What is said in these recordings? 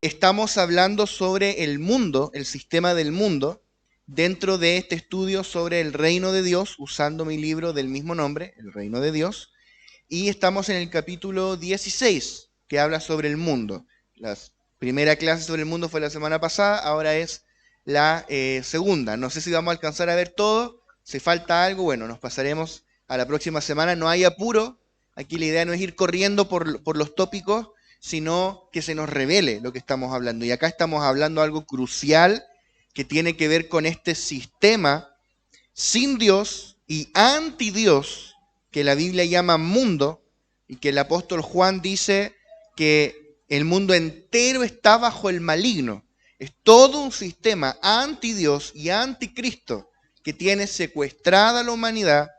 estamos hablando sobre el mundo, el sistema del mundo, dentro de este estudio sobre el reino de Dios, usando mi libro del mismo nombre, El Reino de Dios, y estamos en el capítulo 16, que habla sobre el mundo. La primera clase sobre el mundo fue la semana pasada, ahora es la segunda. No sé si vamos a alcanzar a ver todo, si falta algo, bueno, nos pasaremos a la próxima semana, no hay apuro, aquí la idea no es ir corriendo por los tópicos, sino que se nos revele lo que estamos hablando. Y acá estamos hablando de algo crucial que tiene que ver con este sistema sin Dios y anti Dios, que la Biblia llama mundo, y que el apóstol Juan dice que el mundo entero está bajo el maligno. Es todo un sistema anti Dios y anti Cristo que tiene secuestrada a la humanidad,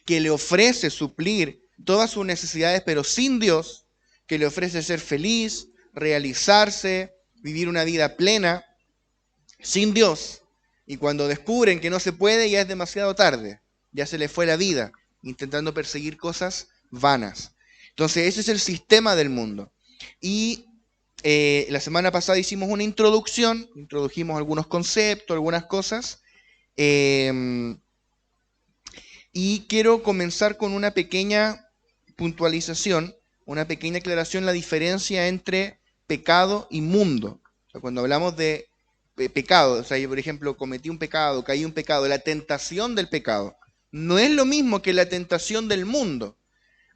que le ofrece suplir todas sus necesidades, pero sin Dios, que le ofrece ser feliz, realizarse, vivir una vida plena, sin Dios. Y cuando descubren que no se puede, ya es demasiado tarde, ya se les fue la vida, intentando perseguir cosas vanas. Entonces ese es el sistema del mundo. Y la semana pasada hicimos una introducción, introdujimos algunos conceptos, algunas cosas, y quiero comenzar con una pequeña puntualización, una pequeña aclaración, la diferencia entre pecado y mundo. O sea, cuando hablamos de pecado, o sea, yo por ejemplo cometí un pecado, caí un pecado, la tentación del pecado no es lo mismo que la tentación del mundo,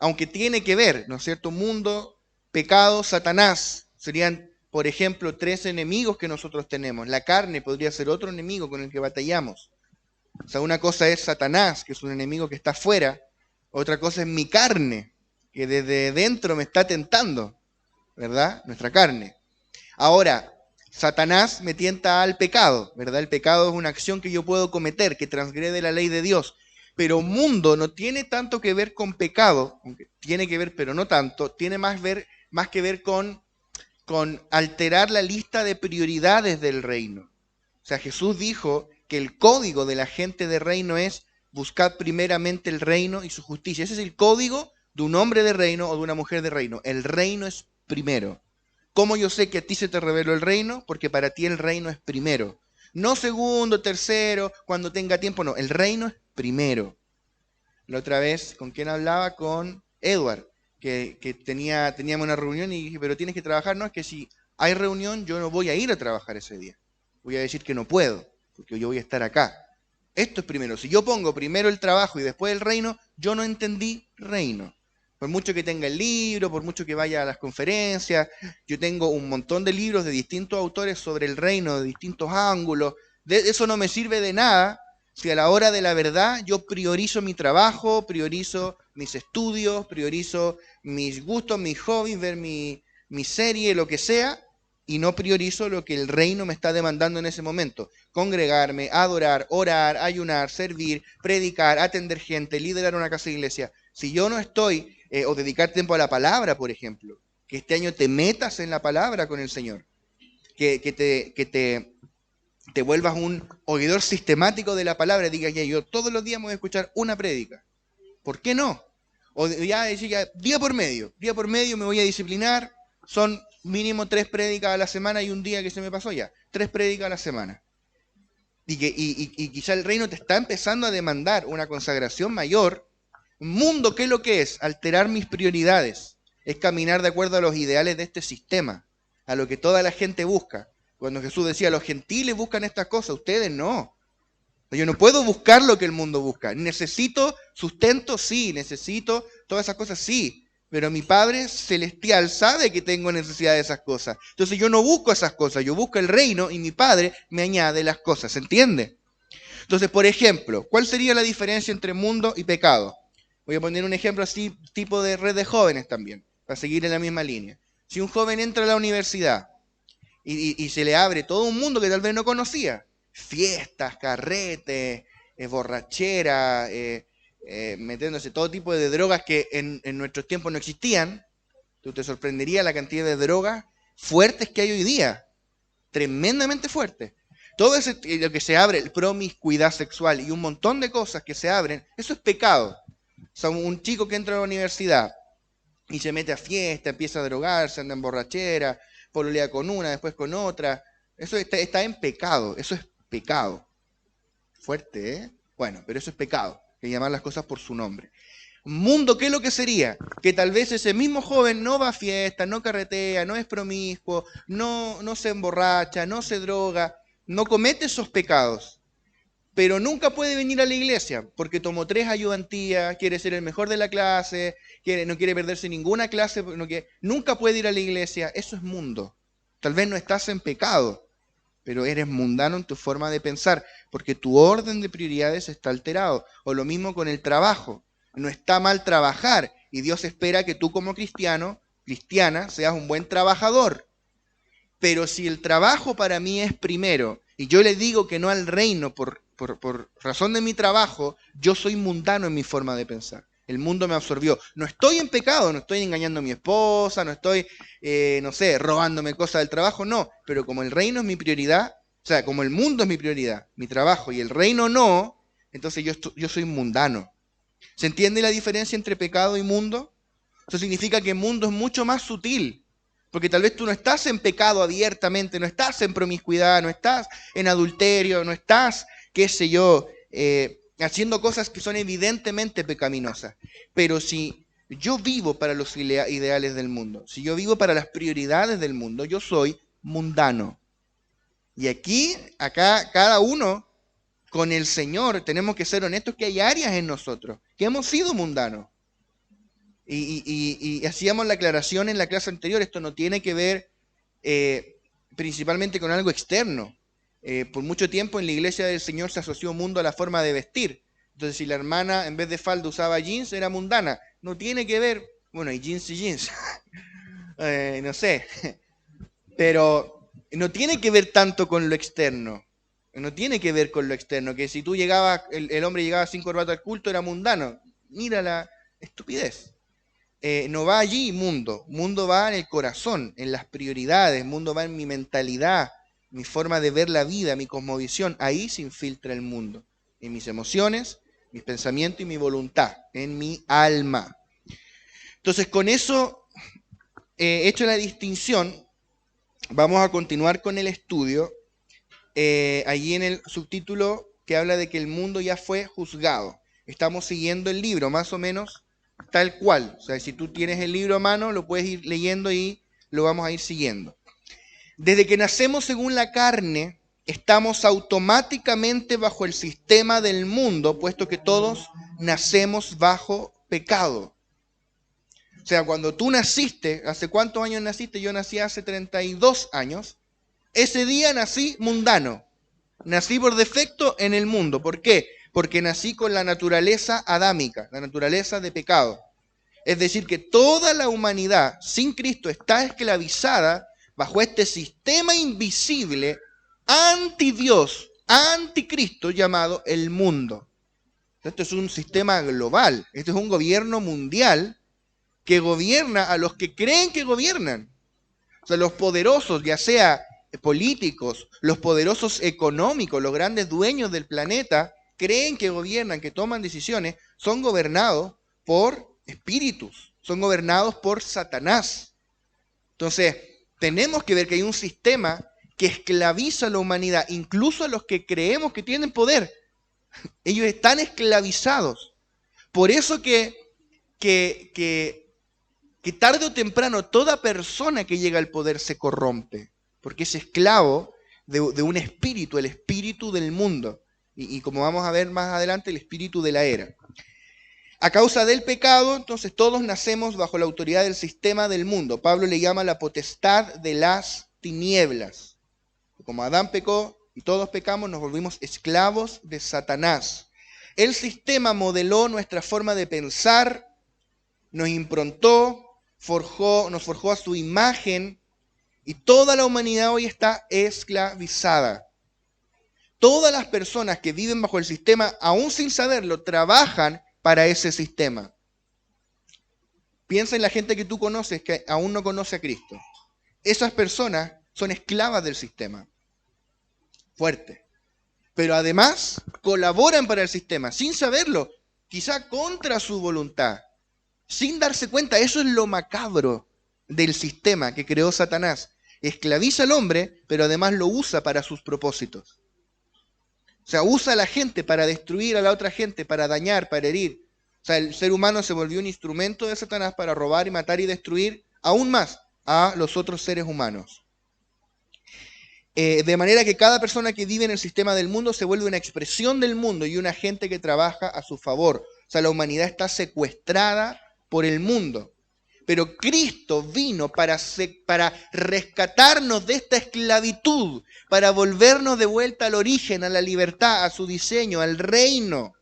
aunque tiene que ver, ¿no es cierto? Mundo, pecado, Satanás, serían, por ejemplo, tres enemigos que nosotros tenemos. La carne podría ser otro enemigo con el que batallamos. O sea, una cosa es Satanás, que es un enemigo que está afuera, otra cosa es mi carne, que desde dentro me está tentando, ¿verdad? Nuestra carne. Ahora, Satanás me tienta al pecado, ¿verdad? El pecado es una acción que yo puedo cometer, que transgrede la ley de Dios. Pero mundo no tiene tanto que ver con pecado, aunque tiene que ver, pero no tanto, tiene más que ver con alterar la lista de prioridades del reino. O sea, Jesús dijo que el código de la gente de reino es buscar primeramente el reino y su justicia. Ese es el código de un hombre de reino o de una mujer de reino. El reino es primero. ¿Cómo yo sé que a ti se te reveló el reino? Porque para ti el reino es primero. No segundo, tercero, cuando tenga tiempo, no. El reino es primero. La otra vez, ¿con quién hablaba? Con Edward, que teníamos una reunión y dije, pero tienes que trabajar. No, es que si hay reunión, yo no voy a ir a trabajar ese día. Voy a decir que no puedo, porque yo voy a estar acá. Esto es primero. Si yo pongo primero el trabajo y después el reino, yo no entendí reino. Por mucho que tenga el libro, por mucho que vaya a las conferencias, yo tengo un montón de libros de distintos autores sobre el reino, de distintos ángulos. Eso no me sirve de nada si a la hora de la verdad yo priorizo mi trabajo, priorizo mis estudios, priorizo mis gustos, mis hobbies, ver mi serie, lo que sea, y no priorizo lo que el reino me está demandando en ese momento. Congregarme, adorar, orar, ayunar, servir, predicar, atender gente, liderar una casa de iglesia. Si yo no estoy, o dedicar tiempo a la palabra, por ejemplo, que este año te metas en la palabra con el Señor, que te vuelvas un oidor sistemático de la palabra, digas, ya, yo todos los días me voy a escuchar una prédica. ¿Por qué no? O ya decir, ya, día por medio me voy a disciplinar, son mínimo 3 prédicas a la semana y un día que se me pasó ya, 3 prédicas a la semana. Y quizá el reino te está empezando a demandar una consagración mayor. Mundo, ¿qué es lo que es? Alterar mis prioridades. Es caminar de acuerdo a los ideales de este sistema, a lo que toda la gente busca. Cuando Jesús decía, los gentiles buscan estas cosas, ustedes no. Yo no puedo buscar lo que el mundo busca. Necesito sustento, sí. Necesito todas esas cosas, sí. Pero mi Padre Celestial sabe que tengo necesidad de esas cosas. Entonces yo no busco esas cosas, yo busco el reino y mi Padre me añade las cosas. ¿Se entiende? Entonces, por ejemplo, ¿cuál sería la diferencia entre mundo y pecado? Voy a poner un ejemplo así, tipo de red de jóvenes también, para seguir en la misma línea. Si un joven entra a la universidad y se le abre todo un mundo que tal vez no conocía, fiestas, carretes, borrachera, metiéndose todo tipo de drogas que en nuestros tiempos no existían, tú te sorprenderías la cantidad de drogas fuertes que hay hoy día, tremendamente fuertes. Todo eso, lo que se abre, el promiscuidad sexual y un montón de cosas que se abren, eso es pecado. O sea, un chico que entra a la universidad y se mete a fiesta, empieza a drogarse, anda en borrachera, pololea con una, después con otra. Eso está en pecado, eso es pecado. Fuerte, ¿eh? Bueno, pero eso es pecado, que llamar las cosas por su nombre. Mundo, ¿qué es lo que sería? Que tal vez ese mismo joven no va a fiestas, no carretea, no es promiscuo, no se emborracha, no se droga, no comete esos pecados, pero nunca puede venir a la iglesia porque tomó 3 ayudantías, quiere ser el mejor de la clase, no quiere perderse ninguna clase, nunca puede ir a la iglesia. Eso es mundo. Tal vez no estás en pecado, pero eres mundano en tu forma de pensar, porque tu orden de prioridades está alterado. O lo mismo con el trabajo. No está mal trabajar, y Dios espera que tú como cristiano, cristiana, seas un buen trabajador. Pero si el trabajo para mí es primero, y yo le digo que no al reino por razón de mi trabajo, yo soy mundano en mi forma de pensar. El mundo me absorbió. No estoy en pecado, no estoy engañando a mi esposa, no estoy, robándome cosas del trabajo, no. Pero como el reino es mi prioridad, o sea, como el mundo es mi prioridad, mi trabajo y el reino no, entonces yo soy mundano. ¿Se entiende la diferencia entre pecado y mundo? Eso significa que mundo es mucho más sutil. Porque tal vez tú no estás en pecado abiertamente, no estás en promiscuidad, no estás en adulterio, no estás, qué sé yo, haciendo cosas que son evidentemente pecaminosas. Pero si yo vivo para los ideales del mundo, si yo vivo para las prioridades del mundo, yo soy mundano. Y acá, cada uno con el Señor tenemos que ser honestos que hay áreas en nosotros que hemos sido mundanos. Y hacíamos la aclaración en la clase anterior, esto no tiene que ver principalmente con algo externo. Por mucho tiempo en la iglesia del Señor se asoció mundo a la forma de vestir. Entonces si la hermana en vez de falda usaba jeans, era mundana. No tiene que ver, bueno, hay jeans y jeans, no sé, pero no tiene que ver tanto con lo externo. No tiene que ver con lo externo, que si tú llegabas, el hombre llegaba sin corbata al culto, era mundano. Mira la estupidez. No va allí mundo va en el corazón, en las prioridades, mundo va en mi mentalidad, mi forma de ver la vida, mi cosmovisión. Ahí se infiltra el mundo, en mis emociones, mis pensamientos y mi voluntad, en mi alma. Entonces, con eso hecho la distinción, vamos a continuar con el estudio. Allí en el subtítulo que habla de que el mundo ya fue juzgado. Estamos siguiendo el libro, más o menos tal cual. O sea, si tú tienes el libro a mano, lo puedes ir leyendo y lo vamos a ir siguiendo. Desde que nacemos según la carne, estamos automáticamente bajo el sistema del mundo, puesto que todos nacemos bajo pecado. O sea, cuando tú naciste, ¿hace cuántos años naciste? Yo nací hace 32 años. Ese día nací mundano. Nací por defecto en el mundo. ¿Por qué? Porque nací con la naturaleza adámica, la naturaleza de pecado. Es decir, que toda la humanidad sin Cristo está esclavizada bajo este sistema invisible, anti-Dios, anticristo, llamado el mundo. Esto es un sistema global, esto es un gobierno mundial que gobierna a los que creen que gobiernan. O sea, los poderosos, ya sea políticos, los poderosos económicos, los grandes dueños del planeta, creen que gobiernan, que toman decisiones, son gobernados por espíritus, son gobernados por Satanás. Entonces, tenemos que ver que hay un sistema que esclaviza a la humanidad, incluso a los que creemos que tienen poder. Ellos están esclavizados. Por eso que tarde o temprano toda persona que llega al poder se corrompe, porque es esclavo de un espíritu, el espíritu del mundo. Y como vamos a ver más adelante, el espíritu de la era. A causa del pecado, entonces todos nacemos bajo la autoridad del sistema del mundo. Pablo le llama la potestad de las tinieblas. Como Adán pecó y todos pecamos, nos volvimos esclavos de Satanás. El sistema modeló nuestra forma de pensar, nos improntó, nos forjó a su imagen, y toda la humanidad hoy está esclavizada. Todas las personas que viven bajo el sistema, aún sin saberlo, trabajan para ese sistema. Piensa en la gente que tú conoces que aún no conoce a Cristo. Esas personas son esclavas del sistema. Fuerte. Pero además colaboran para el sistema, sin saberlo, quizá contra su voluntad, sin darse cuenta. Eso es lo macabro del sistema que creó Satanás, esclaviza al hombre, pero además lo usa para sus propósitos. O sea, usa a la gente para destruir a la otra gente, para dañar, para herir. O sea, el ser humano se volvió un instrumento de Satanás para robar y matar y destruir aún más a los otros seres humanos. De manera que cada persona que vive en el sistema del mundo se vuelve una expresión del mundo y un agente que trabaja a su favor. O sea, la humanidad está secuestrada por el mundo. Pero Cristo vino para rescatarnos de esta esclavitud, para volvernos de vuelta al origen, a la libertad, a su diseño, al reino.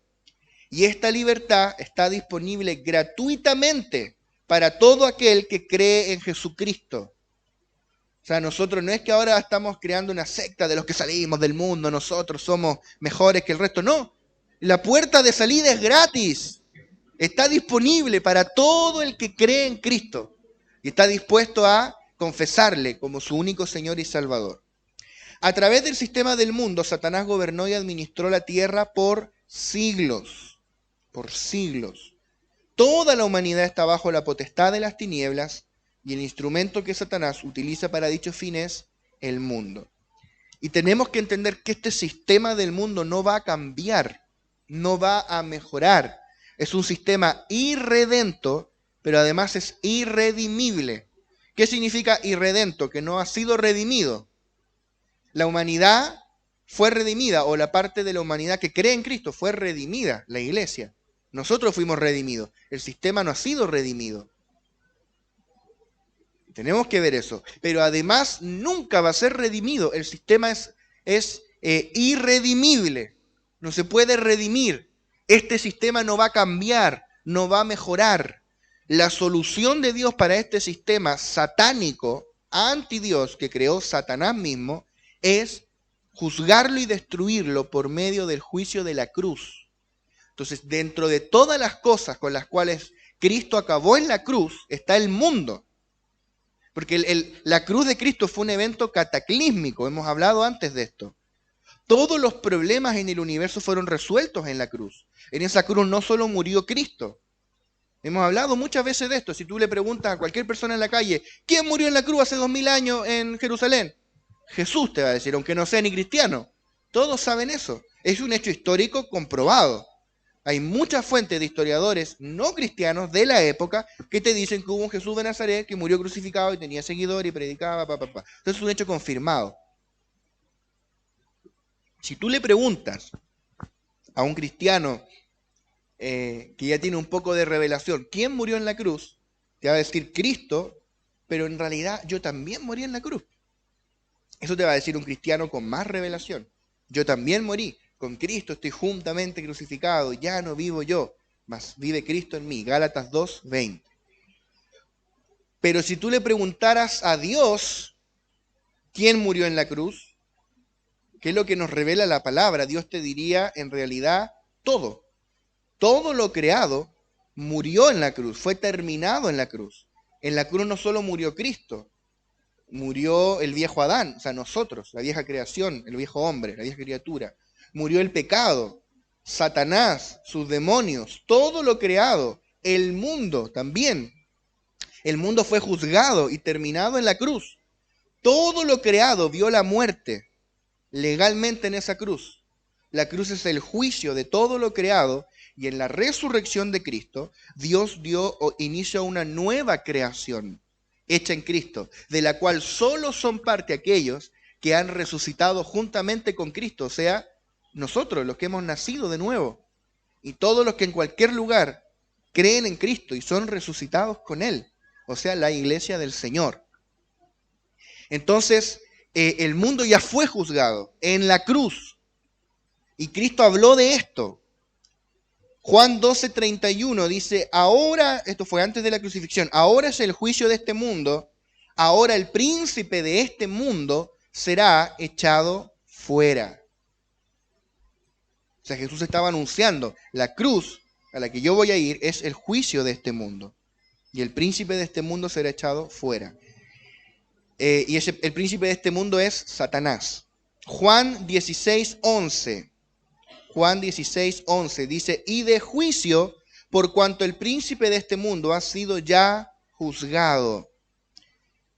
Y esta libertad está disponible gratuitamente para todo aquel que cree en Jesucristo. O sea, nosotros no es que ahora estamos creando una secta de los que salimos del mundo, nosotros somos mejores que el resto. No, la puerta de salida es gratis. Está disponible para todo el que cree en Cristo y está dispuesto a confesarle como su único Señor y Salvador. A través del sistema del mundo, Satanás gobernó y administró la tierra por siglos. Por siglos. Toda la humanidad está bajo la potestad de las tinieblas y el instrumento que Satanás utiliza para dicho fin es el mundo. Y tenemos que entender que este sistema del mundo no va a cambiar, no va a mejorar. Es un sistema irredento, pero además es irredimible. ¿Qué significa irredento? Que no ha sido redimido. La humanidad fue redimida, o la parte de la humanidad que cree en Cristo fue redimida, la iglesia. Nosotros fuimos redimidos. El sistema no ha sido redimido. Tenemos que ver eso. Pero además nunca va a ser redimido. El sistema es irredimible. No se puede redimir. Este sistema no va a cambiar, no va a mejorar. La solución de Dios para este sistema satánico, anti-Dios, que creó Satanás mismo, es juzgarlo y destruirlo por medio del juicio de la cruz. Entonces, dentro de todas las cosas con las cuales Cristo acabó en la cruz, está el mundo. Porque la cruz de Cristo fue un evento cataclísmico, hemos hablado antes de esto. Todos los problemas en el universo fueron resueltos en la cruz. En esa cruz no solo murió Cristo. Hemos hablado muchas veces de esto. Si tú le preguntas a cualquier persona en la calle, ¿quién murió en la cruz hace 2000 años en Jerusalén? Jesús te va a decir, aunque no sea ni cristiano. Todos saben eso. Es un hecho histórico comprobado. Hay muchas fuentes de historiadores no cristianos de la época que te dicen que hubo un Jesús de Nazaret que murió crucificado y tenía seguidores y predicaba, Entonces es un hecho confirmado. Si tú le preguntas a un cristiano que ya tiene un poco de revelación, ¿quién murió en la cruz? Te va a decir Cristo, pero en realidad yo también morí en la cruz. Eso te va a decir un cristiano con más revelación. Yo también morí. Con Cristo estoy juntamente crucificado, ya no vivo yo, mas vive Cristo en mí. Gálatas 2:20. Pero si tú le preguntaras a Dios, ¿quién murió en la cruz? ¿Qué es lo que nos revela la palabra? Dios te diría en realidad todo. Todo lo creado murió en la cruz, fue terminado en la cruz. En la cruz no solo murió Cristo, murió el viejo Adán, o sea, nosotros, la vieja creación, el viejo hombre, la vieja criatura. Murió el pecado, Satanás, sus demonios, todo lo creado, el mundo también. El mundo fue juzgado y terminado en la cruz. Todo lo creado vio la muerte legalmente en esa cruz. La cruz es el juicio de todo lo creado y en la resurrección de Cristo, Dios dio inicio a una nueva creación hecha en Cristo, de la cual solo son parte aquellos que han resucitado juntamente con Cristo, o sea, nosotros, los que hemos nacido de nuevo, y todos los que en cualquier lugar creen en Cristo y son resucitados con Él, o sea, la iglesia del Señor. Entonces, el mundo ya fue juzgado en la cruz, y Cristo habló de esto. Juan 12:31 dice, ahora, esto fue antes de la crucifixión, ahora es el juicio de este mundo, ahora el príncipe de este mundo será echado fuera. O sea, Jesús estaba anunciando, la cruz a la que yo voy a ir es el juicio de este mundo. Y el príncipe de este mundo será echado fuera. El príncipe de este mundo es Satanás. Juan 16:11. Juan 16:11 dice, y de juicio, por cuanto el príncipe de este mundo ha sido ya juzgado.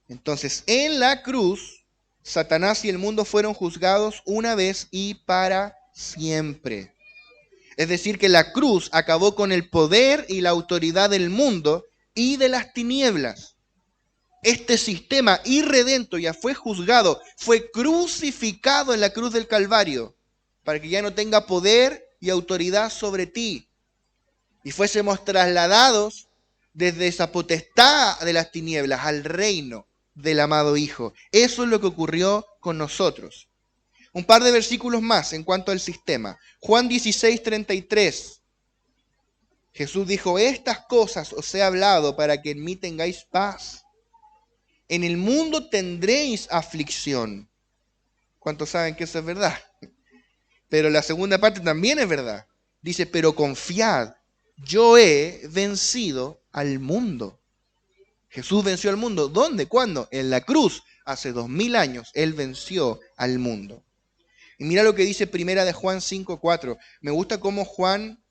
Entonces, en la cruz, Satanás y el mundo fueron juzgados una vez y para siempre. Es decir, que la cruz acabó con el poder y la autoridad del mundo y de las tinieblas. Este sistema irredento ya fue juzgado, fue crucificado en la cruz del Calvario, para que ya no tenga poder y autoridad sobre ti. Y fuésemos trasladados desde esa potestad de las tinieblas al reino del amado Hijo. Eso es lo que ocurrió con nosotros. Un par de versículos más en cuanto al sistema. Juan 16:33. Jesús dijo, estas cosas os he hablado para que en mí tengáis paz. En el mundo tendréis aflicción. ¿Cuántos saben que eso es verdad? Pero la segunda parte también es verdad. Dice, pero confiad, yo he vencido al mundo. Jesús venció al mundo. ¿Dónde? ¿Cuándo? En la cruz. Hace 2000 años Él venció al mundo. Y mira lo que dice primera de Juan 5:4. Me gusta cómo Juan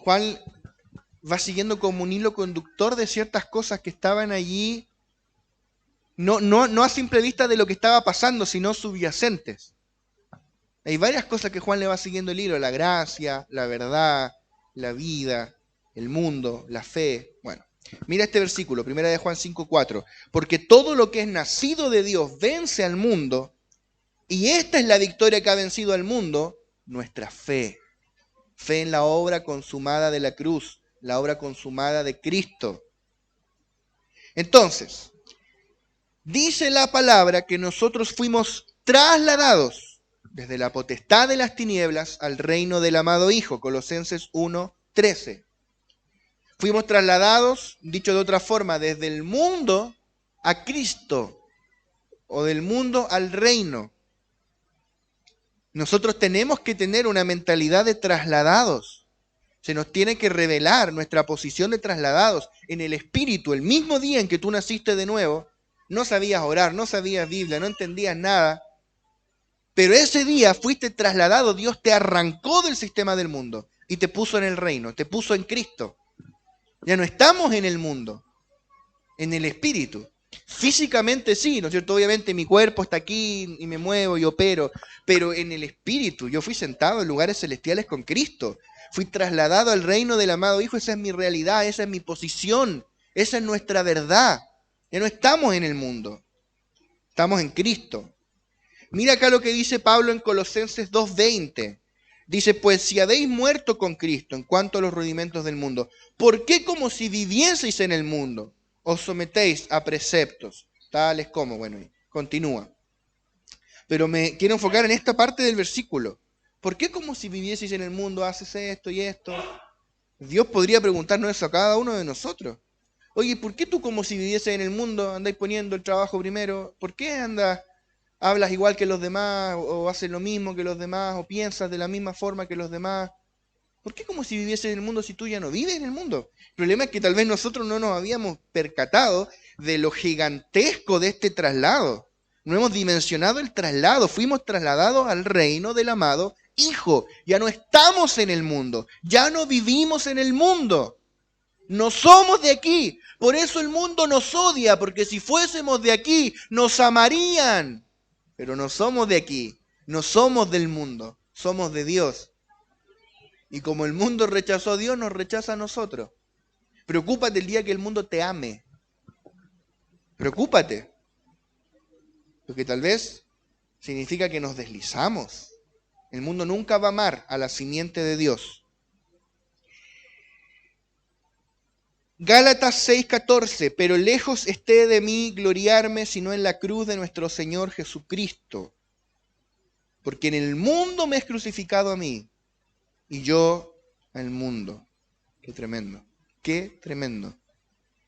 va siguiendo como un hilo conductor de ciertas cosas que estaban allí, no a simple vista de lo que estaba pasando, sino subyacentes. Hay varias cosas que Juan le va siguiendo el hilo: la gracia, la verdad, la vida, el mundo, la fe. Bueno, mira este versículo, primera de Juan 5:4. Porque todo lo que es nacido de Dios vence al mundo, y esta es la victoria que ha vencido al mundo, nuestra fe. Fe en la obra consumada de la cruz, la obra consumada de Cristo. Entonces, dice la palabra que nosotros fuimos trasladados desde la potestad de las tinieblas al reino del amado Hijo, Colosenses 1:13. Fuimos trasladados, dicho de otra forma, desde el mundo a Cristo, o del mundo al reino. Nosotros tenemos que tener una mentalidad de trasladados. Se nos tiene que revelar nuestra posición de trasladados en el Espíritu. El mismo día en que tú naciste de nuevo, no sabías orar, no sabías Biblia, no entendías nada, pero ese día fuiste trasladado. Dios te arrancó del sistema del mundo y te puso en el reino, te puso en Cristo. Ya no estamos en el mundo, en el Espíritu. Físicamente sí, ¿no es cierto? Obviamente mi cuerpo está aquí y me muevo y opero, pero en el Espíritu yo fui sentado en lugares celestiales con Cristo. Fui trasladado al reino del amado Hijo. Esa es mi realidad, esa es mi posición, esa es nuestra verdad. Ya no estamos en el mundo, estamos en Cristo. Mira acá lo que dice Pablo en Colosenses 2:20. Dice, pues si habéis muerto con Cristo en cuanto a los rudimentos del mundo, ¿por qué como si vivieseis en el mundo os sometéis a preceptos tales como? Bueno, continúa. Pero me quiero enfocar en esta parte del versículo. ¿Por qué como si vivieseis en el mundo haces esto y esto? Dios podría preguntarnos eso a cada uno de nosotros. Oye, ¿por qué tú como si vivieses en el mundo andáis poniendo el trabajo primero? ¿Por qué hablas igual que los demás, o haces lo mismo que los demás, o piensas de la misma forma que los demás? ¿Por qué como si vivieses en el mundo si tú ya no vives en el mundo? El problema es que tal vez nosotros no nos habíamos percatado de lo gigantesco de este traslado. No hemos dimensionado el traslado. Fuimos trasladados al reino del amado Hijo. Ya no estamos en el mundo. Ya no vivimos en el mundo. No somos de aquí. Por eso el mundo nos odia, porque si fuésemos de aquí, nos amarían. Pero no somos de aquí. No somos del mundo. Somos de Dios. Y como el mundo rechazó a Dios, nos rechaza a nosotros. Preocúpate el día que el mundo te ame. Preocúpate. Porque tal vez significa que nos deslizamos. El mundo nunca va a amar a la simiente de Dios. Gálatas 6:14, pero lejos esté de mí gloriarme, sino en la cruz de nuestro Señor Jesucristo. Porque en el mundo me es crucificado a mí, y yo al mundo. Qué tremendo, qué tremendo.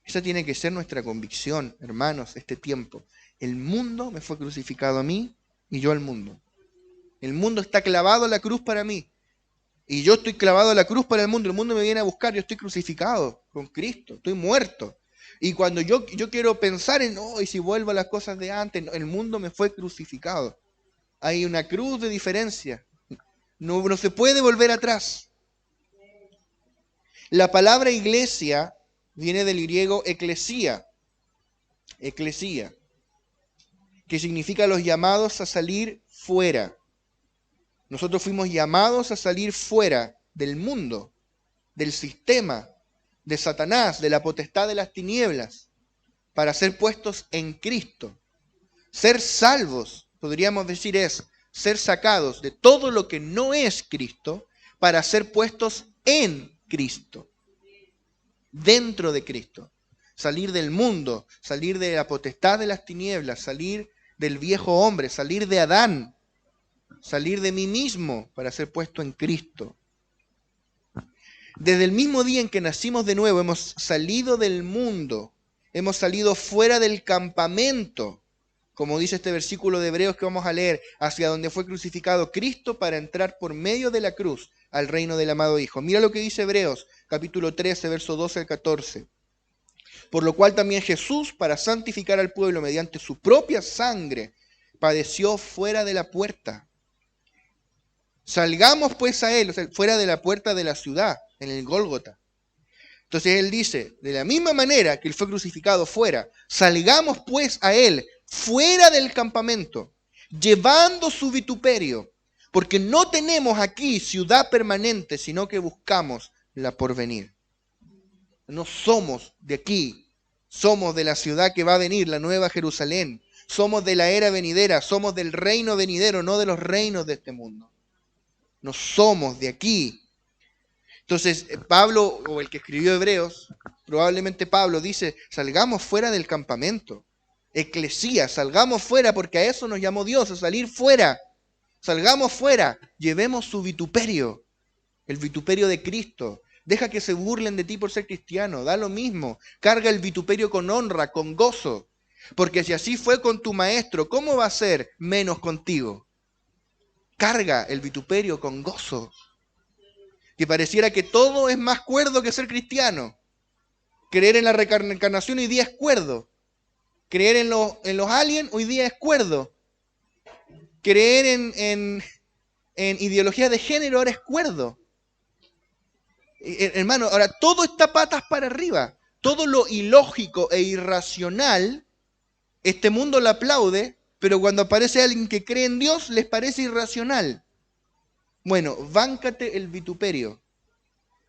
Esa tiene que ser nuestra convicción, hermanos, este tiempo. El mundo me fue crucificado a mí, y yo al mundo. El mundo está clavado a la cruz para mí. Y yo estoy clavado a la cruz para el mundo. El mundo me viene a buscar. Yo estoy crucificado con Cristo. Estoy muerto. Y cuando yo quiero pensar en, y si vuelvo a las cosas de antes, el mundo me fue crucificado. Hay una cruz de diferencia. No se puede volver atrás. La palabra iglesia viene del griego eclesía. eclesía, que significa los llamados a salir fuera. Nosotros fuimos llamados a salir fuera del mundo, del sistema, de Satanás, de la potestad de las tinieblas, para ser puestos en Cristo. Ser salvos, podríamos decir, es ser sacados de todo lo que no es Cristo para ser puestos en Cristo, dentro de Cristo. Salir del mundo, salir de la potestad de las tinieblas, salir del viejo hombre, salir de Adán, salir de mí mismo para ser puesto en Cristo. Desde el mismo día en que nacimos de nuevo, hemos salido del mundo, hemos salido fuera del campamento, como dice este versículo de Hebreos que vamos a leer, hacia donde fue crucificado Cristo para entrar por medio de la cruz al reino del amado Hijo. Mira lo que dice Hebreos, capítulo 13, verso 12 al 14. Por lo cual también Jesús, para santificar al pueblo mediante su propia sangre, padeció fuera de la puerta. Salgamos pues a él, o sea, fuera de la puerta de la ciudad, en el Gólgota. Entonces él dice, de la misma manera que él fue crucificado fuera, salgamos pues a él, fuera del campamento, llevando su vituperio, porque no tenemos aquí ciudad permanente, sino que buscamos la porvenir. No somos de aquí, somos de la ciudad que va a venir, la nueva Jerusalén. Somos de la era venidera, somos del reino venidero, no de los reinos de este mundo. No somos de aquí. Entonces, Pablo, o el que escribió Hebreos, probablemente Pablo dice, salgamos fuera del campamento. Eclesía, salgamos fuera porque a eso nos llamó Dios, a salir fuera. Salgamos fuera, llevemos su vituperio, el vituperio de Cristo. Deja que se burlen de ti por ser cristiano, da lo mismo. Carga el vituperio con honra, con gozo. Porque si así fue con tu maestro, ¿cómo va a ser menos contigo? Carga el vituperio con gozo. Que pareciera que todo es más cuerdo que ser cristiano. Creer en la reencarnación hoy día es cuerdo. Creer en los aliens hoy día es cuerdo. Creer en ideología de género ahora es cuerdo. Hermano, ahora todo está patas para arriba. Todo lo ilógico e irracional, este mundo lo aplaude, pero cuando aparece alguien que cree en Dios, les parece irracional. Bueno, báncate el vituperio,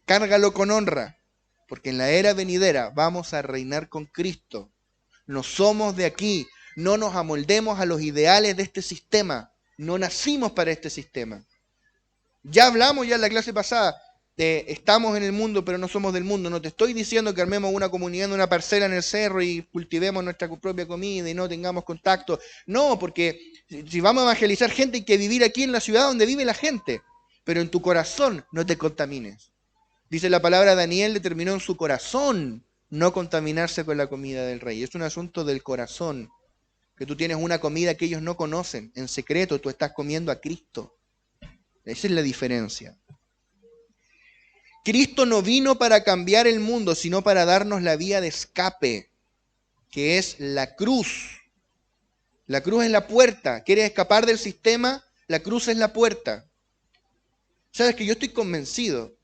cárgalo con honra, porque en la era venidera vamos a reinar con Cristo. No somos de aquí, no nos amoldemos a los ideales de este sistema, no nacimos para este sistema. Ya hablamos ya en la clase pasada, estamos en el mundo pero no somos del mundo. No te estoy diciendo que armemos una comunidad en una parcela en el cerro y cultivemos nuestra propia comida y no tengamos contacto. No, porque si vamos a evangelizar gente hay que vivir aquí en la ciudad donde vive la gente. Pero en tu corazón no te contamines. Dice la palabra, Daniel determinó en su corazón no contaminarse con la comida del rey. Es un asunto del corazón. Que tú tienes una comida que ellos no conocen. En secreto tú estás comiendo a Cristo. Esa es la diferencia. Cristo no vino para cambiar el mundo, sino para darnos la vía de escape, que es la cruz. La cruz es la puerta. ¿Quieres escapar del sistema? La cruz es la puerta. Sabes que yo estoy convencido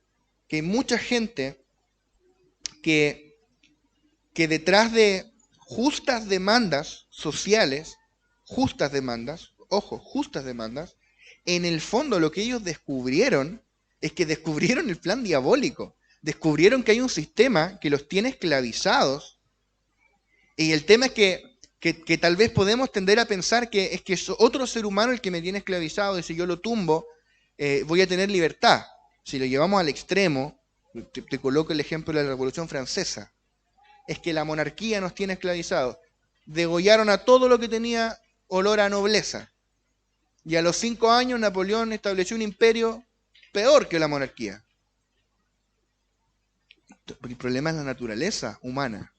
que hay mucha gente que detrás de justas demandas sociales, justas demandas, en el fondo lo que ellos descubrieron es que descubrieron el plan diabólico. Descubrieron que hay un sistema que los tiene esclavizados. Y el tema es que tal vez podemos tender a pensar que es otro ser humano el que me tiene esclavizado y si yo lo tumbo, voy a tener libertad. Si lo llevamos al extremo, te coloco el ejemplo de la Revolución Francesa. Es que la monarquía nos tiene esclavizados. Degollaron a todo lo que tenía olor a nobleza. Y a los 5 años Napoleón estableció un imperio peor que la monarquía. El problema es la naturaleza humana.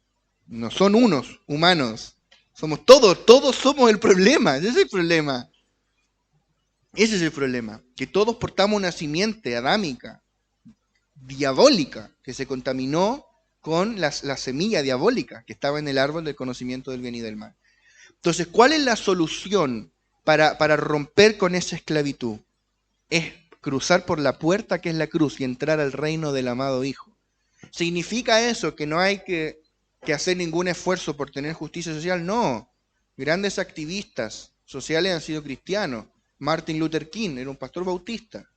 No son unos humanos. Somos todos somos el problema. Ese es el problema. Ese es el problema. Que todos portamos una simiente adámica, diabólica, que se contaminó con la semilla diabólica que estaba en el árbol del conocimiento del bien y del mal. Entonces, ¿cuál es la solución para romper con esa esclavitud? Es cruzar por la puerta que es la cruz y entrar al reino del amado Hijo. ¿Significa eso que no hay que que hacer ningún esfuerzo por tener justicia social. No, grandes activistas sociales han sido cristianos. Martin Luther King era un pastor bautista,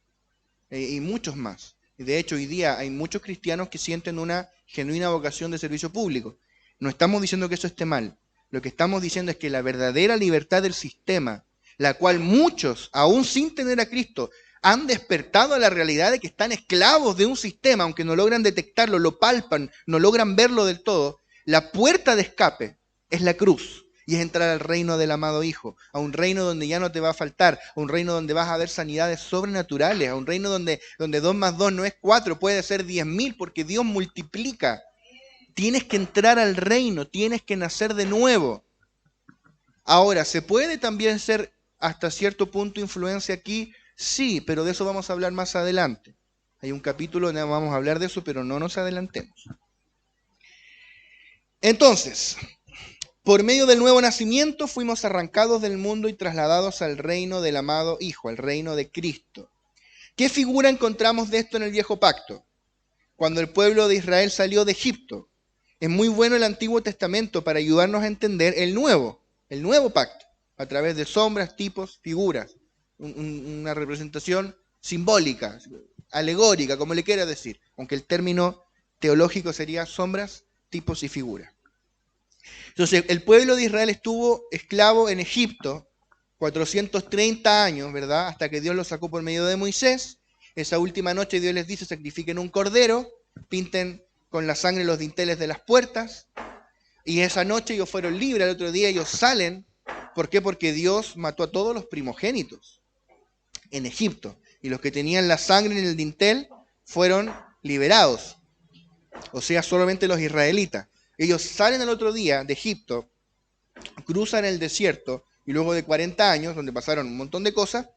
y muchos más. Y de hecho, hoy día hay muchos cristianos que sienten una genuina vocación de servicio público. No estamos diciendo que eso esté mal. Lo que estamos diciendo es que la verdadera libertad del sistema, la cual muchos, aún sin tener a Cristo, han despertado a la realidad de que están esclavos de un sistema, aunque no logran detectarlo, lo palpan, no logran verlo del todo. La puerta de escape es la cruz, y es entrar al reino del amado Hijo, a un reino donde ya no te va a faltar, a un reino donde vas a ver sanidades sobrenaturales, a un reino donde 2 más 2 no es 4, puede ser 10.000, porque Dios multiplica. Tienes que entrar al reino, tienes que nacer de nuevo. Ahora, ¿se puede también ser hasta cierto punto influencia aquí? Sí, pero de eso vamos a hablar más adelante. Hay un capítulo donde vamos a hablar de eso, pero no nos adelantemos. Entonces, por medio del nuevo nacimiento fuimos arrancados del mundo y trasladados al reino del amado Hijo, al reino de Cristo. ¿Qué figura encontramos de esto en el Viejo Pacto? Cuando el pueblo de Israel salió de Egipto. Es muy bueno el Antiguo Testamento para ayudarnos a entender el nuevo pacto, a través de sombras, tipos, figuras, una representación simbólica, alegórica, como le quiera decir, aunque el término teológico sería sombras, tipos y figuras. Entonces, el pueblo de Israel estuvo esclavo en Egipto 430 años, ¿verdad? Hasta que Dios los sacó por medio de Moisés. Esa última noche Dios les dice, sacrifiquen un cordero, pinten con la sangre los dinteles de las puertas, y esa noche ellos fueron libres. Al otro día ellos salen. ¿Por qué? Porque Dios mató a todos los primogénitos en Egipto, y los que tenían la sangre en el dintel fueron liberados, o sea, solamente los israelitas. Ellos salen al otro día de Egipto, cruzan el desierto, y luego de 40 años, donde pasaron un montón de cosas,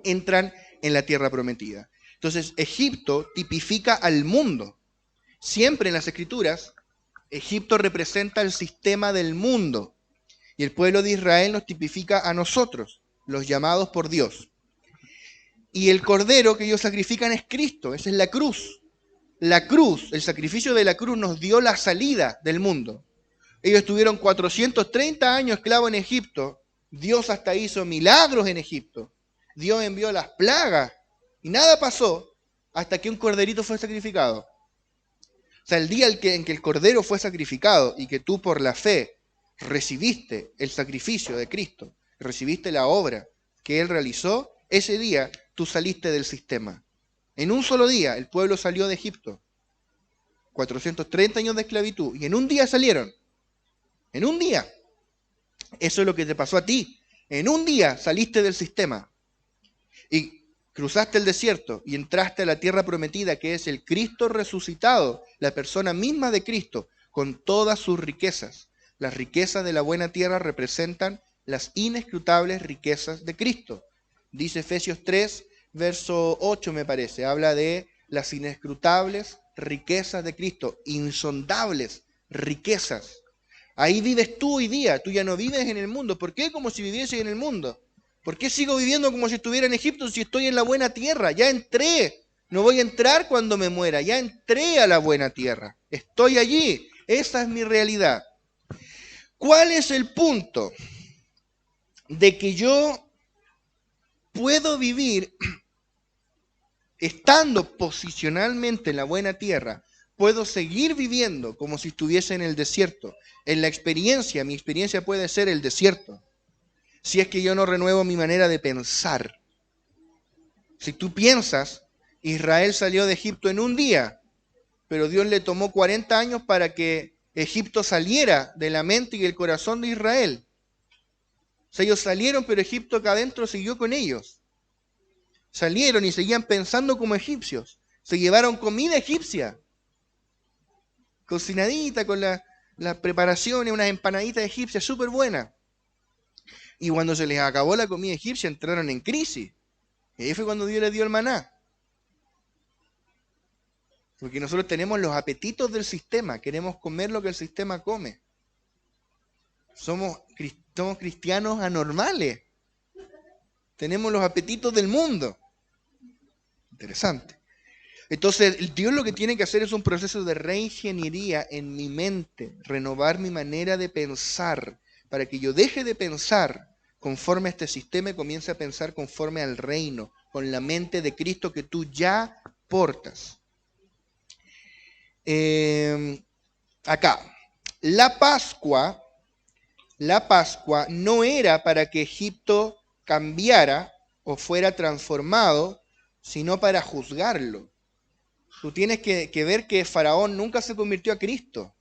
entran en la tierra prometida. Entonces, Egipto tipifica al mundo. Siempre en las Escrituras, Egipto representa el sistema del mundo, y el pueblo de Israel nos tipifica a nosotros, los llamados por Dios. Y el cordero que ellos sacrifican es Cristo, esa es la cruz. La cruz, el sacrificio de la cruz nos dio la salida del mundo. Ellos estuvieron 430 años esclavos en Egipto. Dios hasta hizo milagros en Egipto. Dios envió las plagas y nada pasó hasta que un corderito fue sacrificado. O sea, el día en que el cordero fue sacrificado y que tú por la fe recibiste el sacrificio de Cristo, recibiste la obra que Él realizó, ese día tú saliste del sistema. En un solo día el pueblo salió de Egipto. 430 años de esclavitud. Y en un día salieron. En un día. Eso es lo que te pasó a ti. En un día saliste del sistema. Y cruzaste el desierto y entraste a la tierra prometida, que es el Cristo resucitado, la persona misma de Cristo, con todas sus riquezas. Las riquezas de la buena tierra representan las inescrutables riquezas de Cristo. Dice Efesios 3, verso 8 me parece, habla de las inescrutables riquezas de Cristo, insondables riquezas. Ahí vives tú hoy día, tú ya no vives en el mundo. ¿Por qué? Como si viviese en el mundo. ¿Por qué sigo viviendo como si estuviera en Egipto si estoy en la buena tierra? Ya entré, no voy a entrar cuando me muera, ya entré a la buena tierra, estoy allí, esa es mi realidad. ¿Cuál es el punto? De que yo puedo vivir estando posicionalmente en la buena tierra, puedo seguir viviendo como si estuviese en el desierto. En la experiencia, mi experiencia puede ser el desierto, si es que yo no renuevo mi manera de pensar. Si tú piensas, Israel salió de Egipto en un día, pero Dios le tomó 40 años para que Egipto saliera de la mente y el corazón de Israel. O sea, ellos salieron, pero Egipto acá adentro siguió con ellos. Salieron y seguían pensando como egipcios. Se llevaron comida egipcia, cocinadita con las preparaciones, unas empanaditas egipcias súper buenas. Y cuando se les acabó la comida egipcia, entraron en crisis. Y ahí fue cuando Dios les dio el maná. Porque nosotros tenemos los apetitos del sistema, queremos comer lo que el sistema come. Somos cristianos anormales. Tenemos los apetitos del mundo. Interesante. Entonces, Dios lo que tiene que hacer es un proceso de reingeniería en mi mente, renovar mi manera de pensar, para que yo deje de pensar conforme a este sistema y comience a pensar conforme al reino, con la mente de Cristo que tú ya portas. Acá, la Pascua no era para que Egipto cambiara o fuera transformado, sino para juzgarlo. Tú tienes que ver que Faraón nunca se convirtió a Cristo.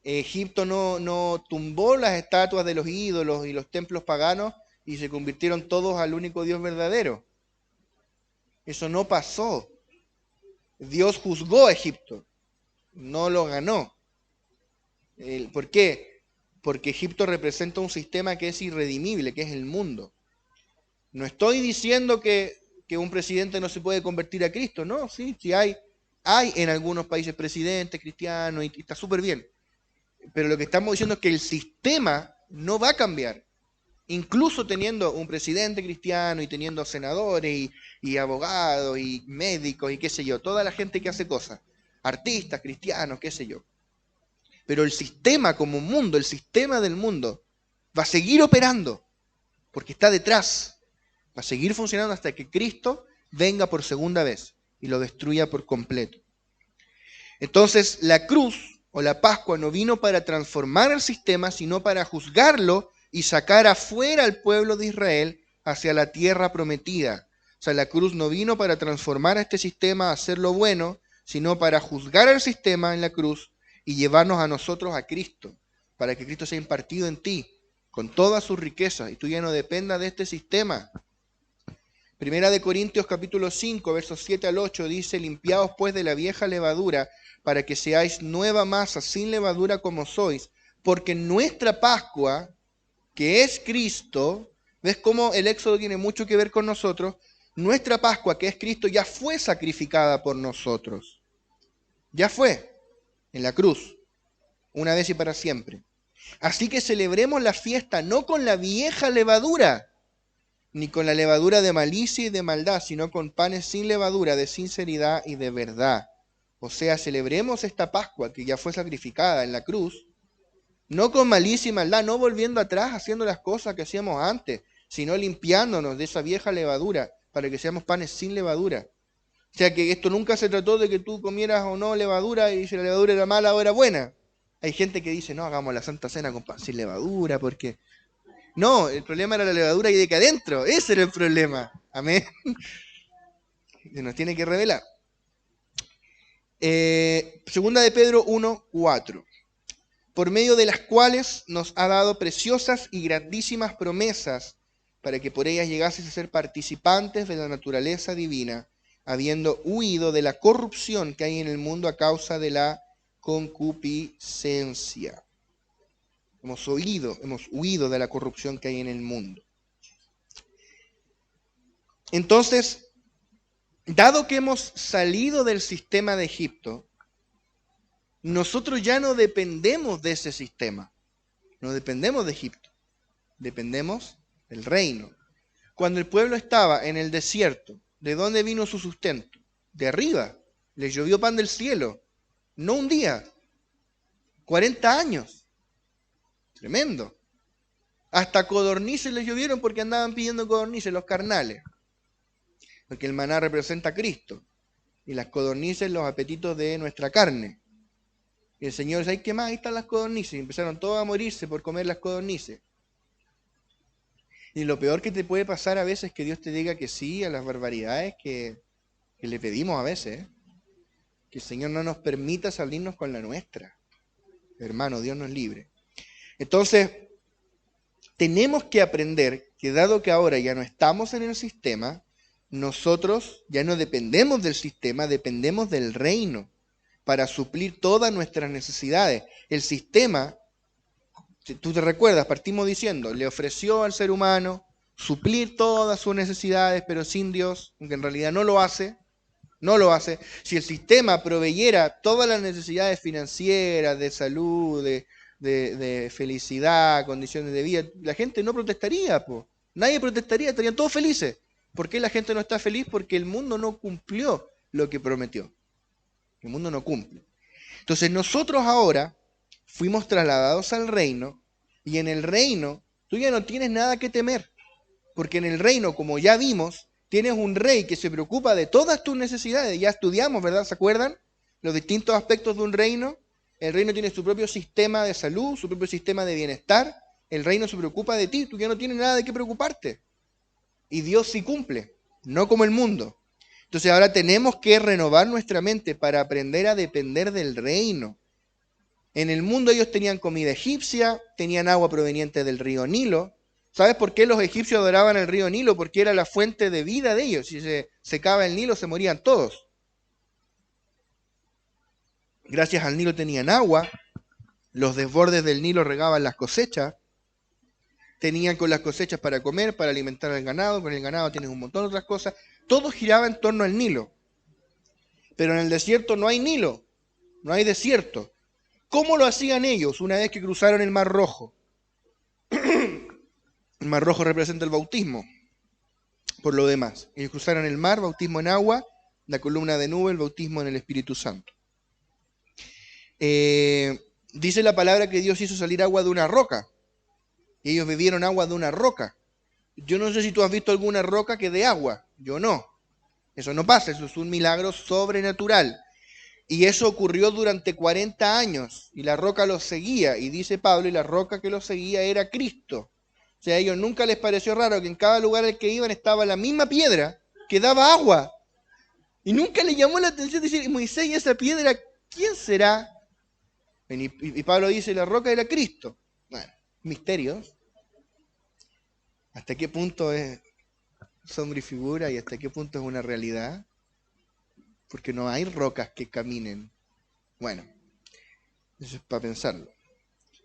Egipto no tumbó las estatuas de los ídolos y los templos paganos y se convirtieron todos al único Dios verdadero. Eso no pasó. Dios juzgó a Egipto, no lo ganó. ¿Por qué? Porque Egipto representa un sistema que es irredimible, que es el mundo. No estoy diciendo que un presidente no se puede convertir a Cristo, no, sí hay en algunos países presidentes cristianos y está súper bien. Pero lo que estamos diciendo es que el sistema no va a cambiar. Incluso teniendo un presidente cristiano y teniendo senadores y abogados y médicos y qué sé yo, toda la gente que hace cosas, artistas, cristianos, qué sé yo. Pero el sistema como mundo, el sistema del mundo, va a seguir operando, porque está detrás. Va a seguir funcionando hasta que Cristo venga por segunda vez y lo destruya por completo. Entonces, la cruz o la Pascua no vino para transformar el sistema, sino para juzgarlo y sacar afuera al pueblo de Israel hacia la tierra prometida. O sea, la cruz no vino para transformar a este sistema, hacerlo bueno, sino para juzgar al sistema en la cruz y llevarnos a nosotros a Cristo, para que Cristo sea impartido en ti, con todas sus riquezas, y tú ya no dependas de este sistema. Primera de Corintios capítulo 5, versos 7 al 8, dice, limpiaos pues de la vieja levadura, para que seáis nueva masa, sin levadura como sois, porque nuestra Pascua, que es Cristo, ¿ves cómo el Éxodo tiene mucho que ver con nosotros? Nuestra Pascua, que es Cristo, ya fue sacrificada por nosotros. Ya fue, en la cruz, una vez y para siempre. Así que celebremos la fiesta no con la vieja levadura, ni con la levadura de malicia y de maldad, sino con panes sin levadura, de sinceridad y de verdad. O sea, celebremos esta Pascua que ya fue sacrificada en la cruz, no con malicia y maldad, no volviendo atrás haciendo las cosas que hacíamos antes, sino limpiándonos de esa vieja levadura para que seamos panes sin levadura. O sea que esto nunca se trató de que tú comieras o no levadura y si la levadura era mala o era buena. Hay gente que dice, no, hagamos la Santa Cena con pan sin levadura porque... No, el problema era la levadura y de que adentro, ese era el problema. Amén. Se nos tiene que revelar. Segunda de Pedro 1:4. Por medio de las cuales nos ha dado preciosas y grandísimas promesas, para que por ellas llegases a ser participantes de la naturaleza divina, habiendo huido de la corrupción que hay en el mundo a causa de la concupiscencia. Hemos huido de la corrupción que hay en el mundo. Entonces, dado que hemos salido del sistema de Egipto, nosotros ya no dependemos de ese sistema, no dependemos de Egipto, dependemos del reino. Cuando el pueblo estaba en el desierto, ¿de dónde vino su sustento? De arriba, les llovió pan del cielo, no un día, 40 años, tremendo. Hasta codornices les llovieron porque andaban pidiendo codornices, los carnales, porque el maná representa a Cristo, y las codornices los apetitos de nuestra carne. Y el Señor dice, ¿qué más? Ahí están las codornices. Y empezaron todos a morirse por comer las codornices. Y lo peor que te puede pasar a veces es que Dios te diga que sí a las barbaridades que le pedimos a veces. Que el Señor no nos permita salirnos con la nuestra. Hermano, Dios nos libre. Entonces, tenemos que aprender que dado que ahora ya no estamos en el sistema, nosotros ya no dependemos del sistema, dependemos del reino para suplir todas nuestras necesidades. El sistema, si tú te recuerdas, partimos diciendo, le ofreció al ser humano suplir todas sus necesidades, pero sin Dios, aunque en realidad no lo hace. Si el sistema proveyera todas las necesidades financieras, de salud, de felicidad, condiciones de vida, la gente no protestaría, po. Nadie protestaría, estarían todos felices. ¿Por qué la gente no está feliz? Porque el mundo no cumplió lo que prometió. El mundo no cumple. Entonces nosotros ahora fuimos trasladados al reino, y en el reino tú ya no tienes nada que temer, porque en el reino, como ya vimos, tienes un rey que se preocupa de todas tus necesidades. Ya estudiamos, ¿verdad? ¿Se acuerdan? Los distintos aspectos de un reino. El reino tiene su propio sistema de salud, su propio sistema de bienestar. El reino se preocupa de ti, tú ya no tienes nada de qué preocuparte. Y Dios sí cumple, no como el mundo. Entonces ahora tenemos que renovar nuestra mente para aprender a depender del reino. En el mundo ellos tenían comida egipcia, tenían agua proveniente del río Nilo. ¿Sabes por qué los egipcios adoraban el río Nilo? Porque era la fuente de vida de ellos. Si se secaba el Nilo, se morían todos. Gracias al Nilo tenían agua, los desbordes del Nilo regaban las cosechas, tenían con las cosechas para comer, para alimentar al ganado, con el ganado tienes un montón de otras cosas. Todo giraba en torno al Nilo. Pero en el desierto no hay Nilo, no hay desierto. ¿Cómo lo hacían ellos una vez que cruzaron el Mar Rojo? El Mar Rojo representa el bautismo, por lo demás. Ellos cruzaron el mar, bautismo en agua, la columna de nube, el bautismo en el Espíritu Santo. Dice la palabra que Dios hizo salir agua de una roca. Y ellos bebieron agua de una roca. Yo no sé si tú has visto alguna roca que dé agua. Yo no. Eso no pasa, eso es un milagro sobrenatural. Y eso ocurrió durante 40 años. Y la roca los seguía. Y dice Pablo, y la roca que los seguía era Cristo. O sea, a ellos nunca les pareció raro que en cada lugar al que iban estaba la misma piedra que daba agua. Y nunca les llamó la atención decir, Moisés, ¿y esa piedra quién será? Y Pablo dice, la roca era Cristo. Bueno, misterios. ¿Hasta qué punto es sombra y figura y hasta qué punto es una realidad? Porque no hay rocas que caminen. Bueno, eso es para pensarlo.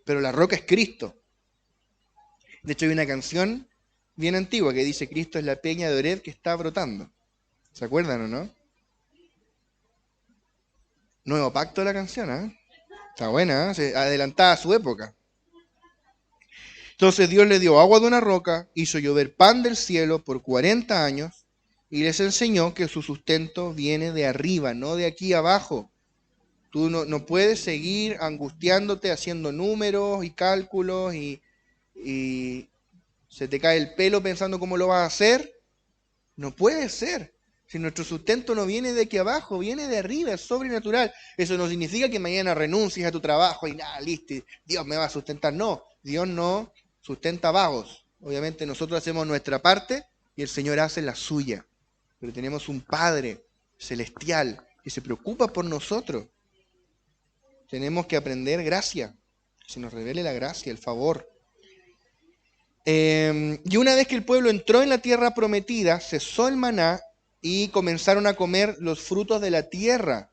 Pero la roca es Cristo. De hecho hay una canción bien antigua que dice, Cristo es la peña de Oreb que está brotando. ¿Se acuerdan o no? Nuevo pacto la canción, ¿eh? Está buena, ¿eh? Se adelantada a su época. Entonces Dios le dio agua de una roca, hizo llover pan del cielo por 40 años y les enseñó que su sustento viene de arriba, no de aquí abajo. Tú no puedes seguir angustiándote haciendo números y cálculos y se te cae el pelo pensando cómo lo vas a hacer. No puede ser. Si nuestro sustento no viene de aquí abajo, viene de arriba, es sobrenatural. Eso no significa que mañana renuncies a tu trabajo y nada, listo, Dios me va a sustentar. No, Dios no sustenta vagos. Obviamente nosotros hacemos nuestra parte y el Señor hace la suya. Pero tenemos un Padre celestial que se preocupa por nosotros. Tenemos que aprender gracia, que se nos revele la gracia, el favor. Y una vez que el pueblo entró en la tierra prometida, cesó el maná y comenzaron a comer los frutos de la tierra.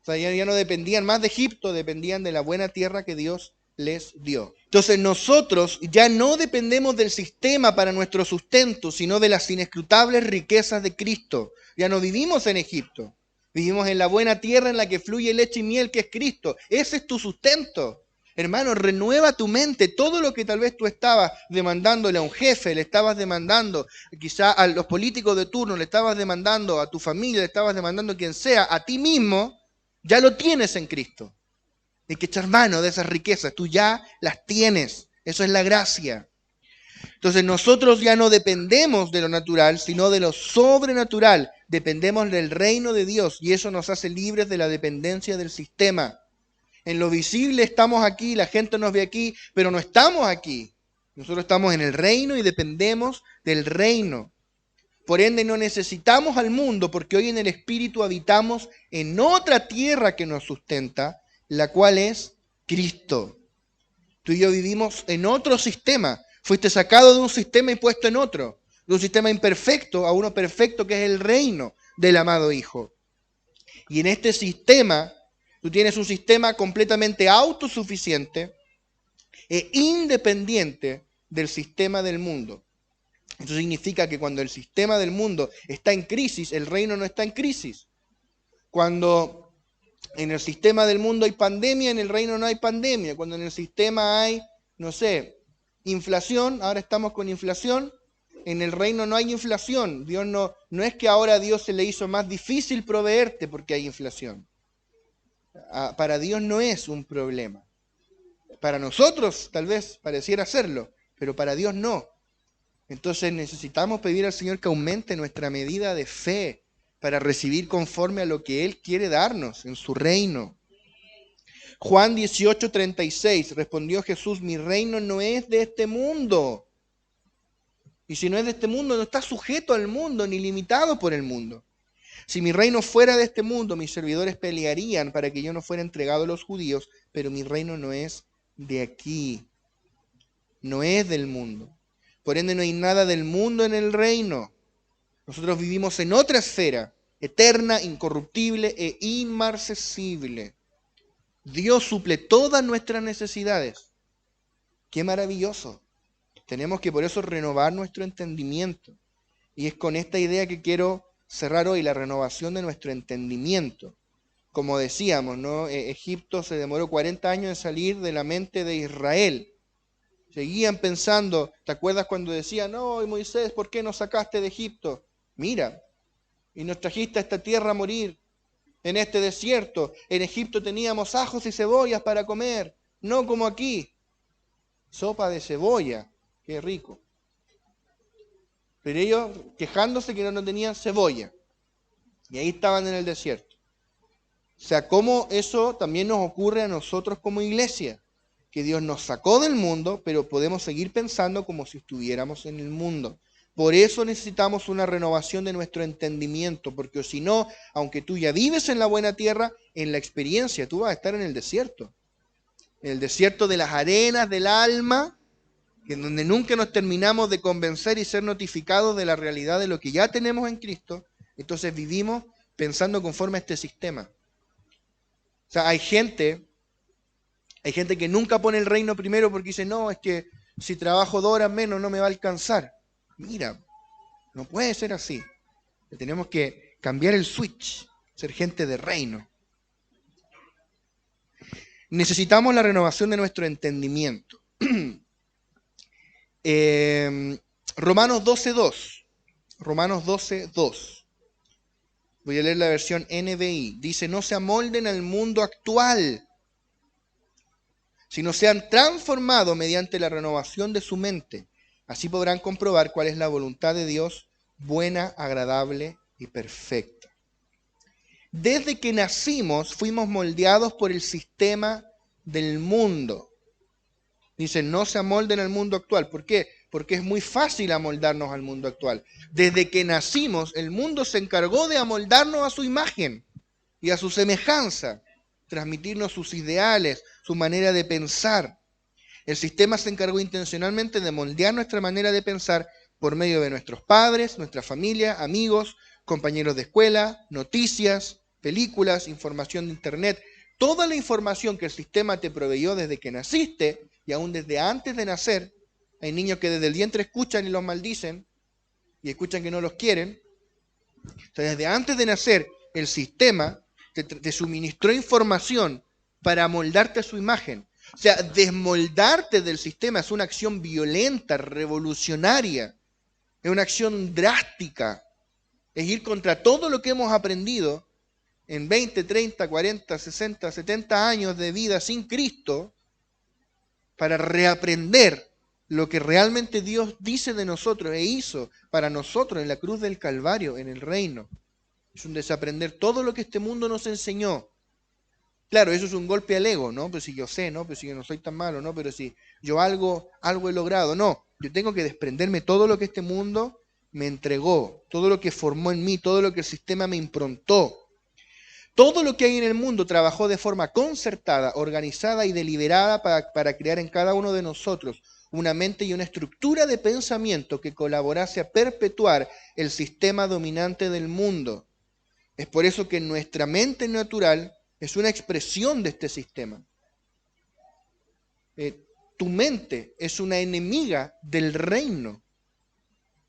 O sea, ya no dependían más de Egipto, dependían de la buena tierra que Dios les dio. Entonces nosotros ya no dependemos del sistema para nuestro sustento, sino de las inescrutables riquezas de Cristo. Ya no vivimos en Egipto, vivimos en la buena tierra en la que fluye leche y miel, que es Cristo. Ese es tu sustento. Hermano, renueva tu mente. Todo lo que tal vez tú estabas demandándole a un jefe, le estabas demandando quizá a los políticos de turno, le estabas demandando a tu familia, le estabas demandando a quien sea, a ti mismo, ya lo tienes en Cristo. Hay que echar mano de esas riquezas, tú ya las tienes. Eso es la gracia. Entonces nosotros ya no dependemos de lo natural, sino de lo sobrenatural. Dependemos del reino de Dios y eso nos hace libres de la dependencia del sistema. En lo visible estamos aquí, la gente nos ve aquí, pero no estamos aquí. Nosotros estamos en el reino y dependemos del reino. Por ende no necesitamos al mundo porque hoy en el Espíritu habitamos en otra tierra que nos sustenta, la cual es Cristo. Tú y yo vivimos en otro sistema. Fuiste sacado de un sistema y puesto en otro. De un sistema imperfecto a uno perfecto que es el reino del amado Hijo. Y en este sistema, tú tienes un sistema completamente autosuficiente e independiente del sistema del mundo. Eso significa que cuando el sistema del mundo está en crisis, el reino no está en crisis. Cuando en el sistema del mundo hay pandemia, en el reino no hay pandemia. Cuando en el sistema hay, no sé, inflación, ahora estamos con inflación, en el reino no hay inflación. Dios no es que ahora a Dios se le hizo más difícil proveerte porque hay inflación. Para Dios no es un problema. Para nosotros tal vez pareciera serlo, pero para Dios no. Entonces necesitamos pedir al Señor que aumente nuestra medida de fe para recibir conforme a lo que Él quiere darnos en su reino. Juan 18:36, respondió Jesús, mi reino no es de este mundo. Y si no es de este mundo, no está sujeto al mundo ni limitado por el mundo. Si mi reino fuera de este mundo, mis servidores pelearían para que yo no fuera entregado a los judíos, pero mi reino no es de aquí, no es del mundo. Por ende no hay nada del mundo en el reino. Nosotros vivimos en otra esfera, eterna, incorruptible e inmarcesible. Dios suple todas nuestras necesidades. ¡Qué maravilloso! Tenemos que por eso renovar nuestro entendimiento. Y es con esta idea que quiero cerrar hoy, la renovación de nuestro entendimiento. Como decíamos, ¿no? Egipto se demoró 40 años en salir de la mente de Israel. Seguían pensando, ¿te acuerdas cuando decían, no, Moisés, ¿por qué nos sacaste de Egipto? Mira, y nos trajiste a esta tierra a morir, en este desierto. En Egipto teníamos ajos y cebollas para comer, no como aquí. Sopa de cebolla, qué rico. Pero ellos quejándose que no tenían cebolla. Y ahí estaban en el desierto. O sea, cómo eso también nos ocurre a nosotros como iglesia. Que Dios nos sacó del mundo, pero podemos seguir pensando como si estuviéramos en el mundo. Por eso necesitamos una renovación de nuestro entendimiento, porque si no, aunque tú ya vives en la buena tierra, en la experiencia tú vas a estar en el desierto. En el desierto de las arenas del alma, en donde nunca nos terminamos de convencer y ser notificados de la realidad de lo que ya tenemos en Cristo. Entonces vivimos pensando conforme a este sistema. O sea, hay gente que nunca pone el reino primero porque dice, no, es que si trabajo 2 horas menos no me va a alcanzar. Mira, no puede ser así. Tenemos que cambiar el switch, ser gente de reino. Necesitamos la renovación de nuestro entendimiento. Romanos 12:2. Romanos 12:2. Voy a leer la versión NBI. Dice, no se amolden al mundo actual, sino sean transformados mediante la renovación de su mente. Así podrán comprobar cuál es la voluntad de Dios, buena, agradable y perfecta. Desde que nacimos fuimos moldeados por el sistema del mundo. Dice, no se amolden al mundo actual. ¿Por qué? Porque es muy fácil amoldarnos al mundo actual. Desde que nacimos, el mundo se encargó de amoldarnos a su imagen y a su semejanza, transmitirnos sus ideales, su manera de pensar. El sistema se encargó intencionalmente de moldear nuestra manera de pensar por medio de nuestros padres, nuestra familia, amigos, compañeros de escuela, noticias, películas, información de internet. Toda la información que el sistema te proveyó desde que naciste y aún desde antes de nacer. Hay niños que desde el vientre escuchan y los maldicen y escuchan que no los quieren. Entonces, desde antes de nacer, el sistema te suministró información para moldarte a su imagen. O sea, desmoldarte del sistema es una acción violenta, revolucionaria. Es una acción drástica. Es ir contra todo lo que hemos aprendido en 20, 30, 40, 60, 70 años de vida sin Cristo para reaprender lo que realmente Dios dice de nosotros e hizo para nosotros en la cruz del Calvario, en el reino. Es un desaprender todo lo que este mundo nos enseñó. Claro, eso es un golpe al ego, ¿no? Pero si yo sé, ¿no? Pero si yo no soy tan malo, ¿no? Pero si yo algo he logrado, no. Yo tengo que desprenderme todo lo que este mundo me entregó, todo lo que formó en mí, todo lo que el sistema me improntó. Todo lo que hay en el mundo trabajó de forma concertada, organizada y deliberada para crear en cada uno de nosotros una mente y una estructura de pensamiento que colaborase a perpetuar el sistema dominante del mundo. Es por eso que nuestra mente natural es una expresión de este sistema. Tu mente es una enemiga del reino.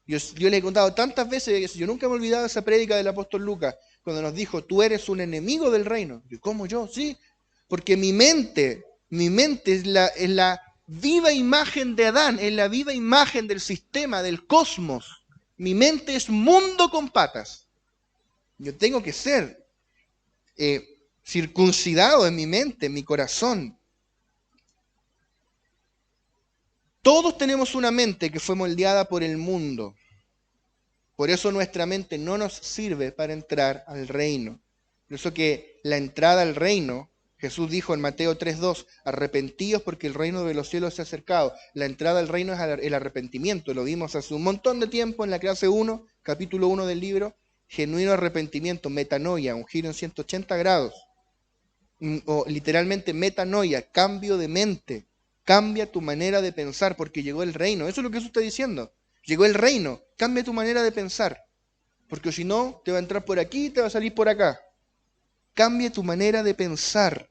Yo le he contado tantas veces, yo nunca me he olvidado de esa prédica del apóstol Lucas, cuando nos dijo, tú eres un enemigo del reino. ¿Y cómo yo? Sí, porque mi mente es viva imagen de Adán, es la viva imagen del sistema, del cosmos. Mi mente es mundo con patas. Yo tengo que ser circuncidado en mi mente, en mi corazón. Todos tenemos una mente que fue moldeada por el mundo. Por eso nuestra mente no nos sirve para entrar al reino. Por eso que la entrada al reino, Jesús dijo en Mateo 3:2, arrepentíos porque el reino de los cielos se ha acercado. La entrada al reino es el arrepentimiento. Lo vimos hace un montón de tiempo en la clase 1, capítulo 1 del libro. Genuino arrepentimiento, metanoia, un giro en 180 grados. O literalmente metanoia, cambio de mente. Cambia tu manera de pensar porque llegó el reino. Eso es lo que Jesús está diciendo. Llegó el reino. Cambia tu manera de pensar. Porque si no, te va a entrar por aquí y te va a salir por acá. Cambia tu manera de pensar.